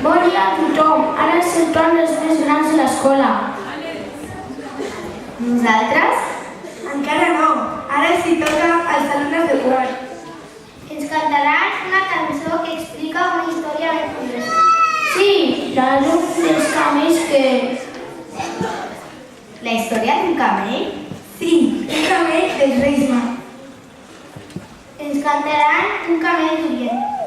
Bon dia a tothom. Ara és el torn dels més grans de l'escola. Nosaltres? Encara no. Ara els hi toca als alumnes de quart. Ens cantaran una cançó que explica una història ben curiosa. Sí, la llum dels camells que... La història d'un camell? Sí, un camell dels Reis Mags. Ens cantaran un camell d'Orient.